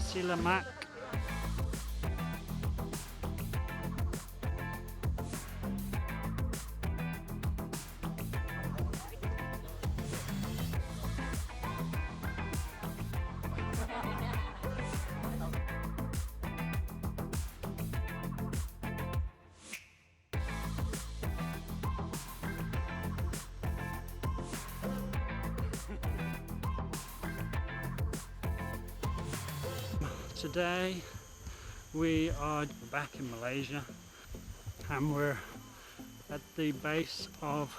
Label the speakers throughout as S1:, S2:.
S1: nasi lemak. Today we are back in Malaysia and we're at the base of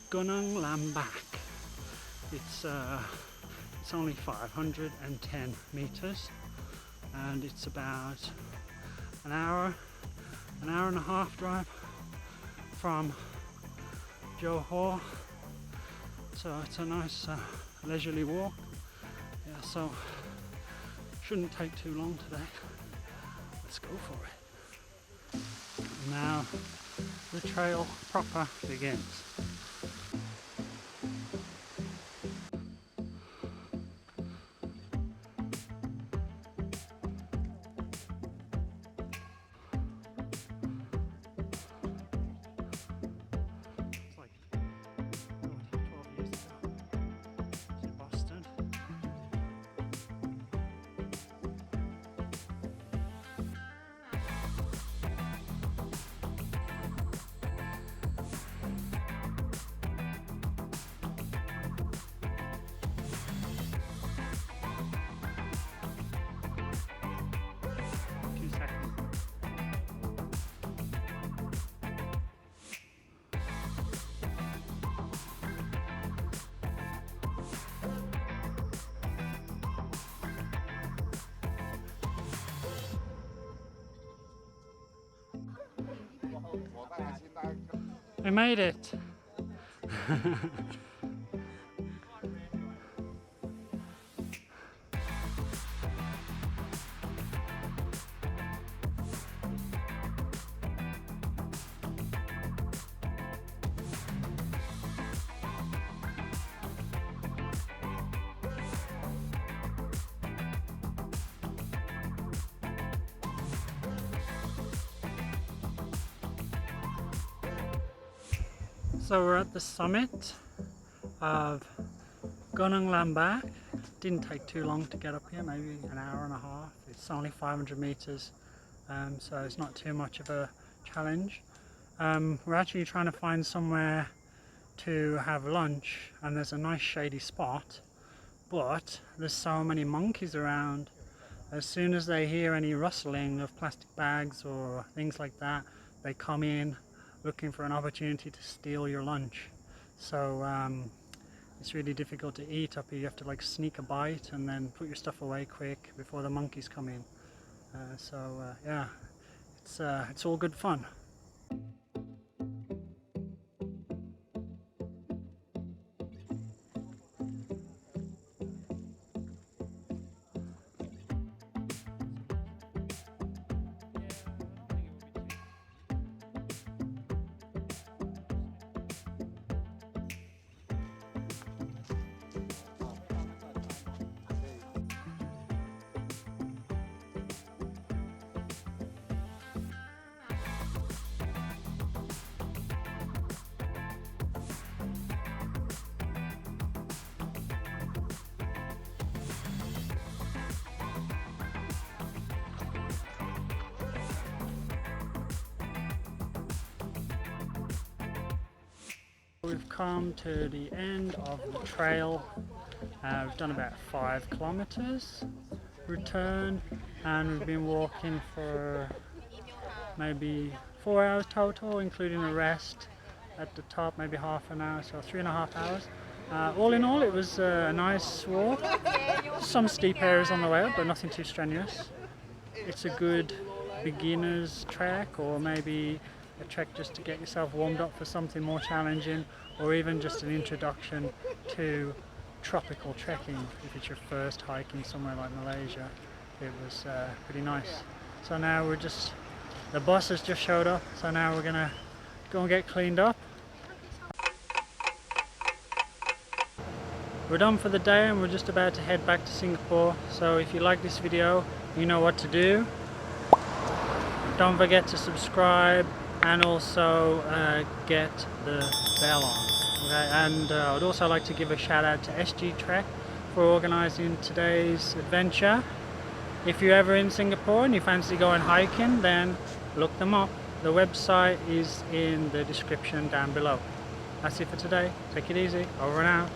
S1: Gunung Lambak. It's only 510 meters and it's about an hour and a half drive from Johor, so it's a nice leisurely walk. Yeah, so shouldn't take too long today. Let's go for it. Now the trail proper begins. It's like 12 years ago to Boston. We made it! So we're at the summit of Gunung Lambak. Didn't take too long to get up here, maybe an hour and a half. It's only 500 meters, so it's not too much of a challenge. We're actually trying to find somewhere to have lunch, and there's a nice shady spot, but there's so many monkeys around. As soon as they hear any rustling of plastic bags or things like that, they come in looking for an opportunity to steal your lunch. So it's really difficult to eat up here. You have to like sneak a bite and then put your stuff away quick before the monkeys come in. Yeah, it's all good fun. We've come to the end of the trail. We've done about 5 kilometers return, and we've been walking for maybe 4 hours total, including a rest at the top, maybe half an hour, so 3.5 hours. All in all, it was a nice walk. Some steep areas on the way up, but nothing too strenuous. It's a good beginner's trek, or maybe a trek just to get yourself warmed up for something more challenging, or even just an introduction to tropical trekking if it's your first hiking somewhere like Malaysia. It was pretty nice. So now the bus has just showed up, so now we're gonna go and get cleaned up. we're done for the day and we're just about to head back to Singapore. So if you like this video, you know what to do. Don't forget to subscribe and also get the bell on. Okay? And I would also like to give a shout out to SGTrek for organising today's adventure. If you're ever in Singapore and you fancy going hiking, then look them up. The website is in the description down below. That's it for today. Take it easy. Over and out.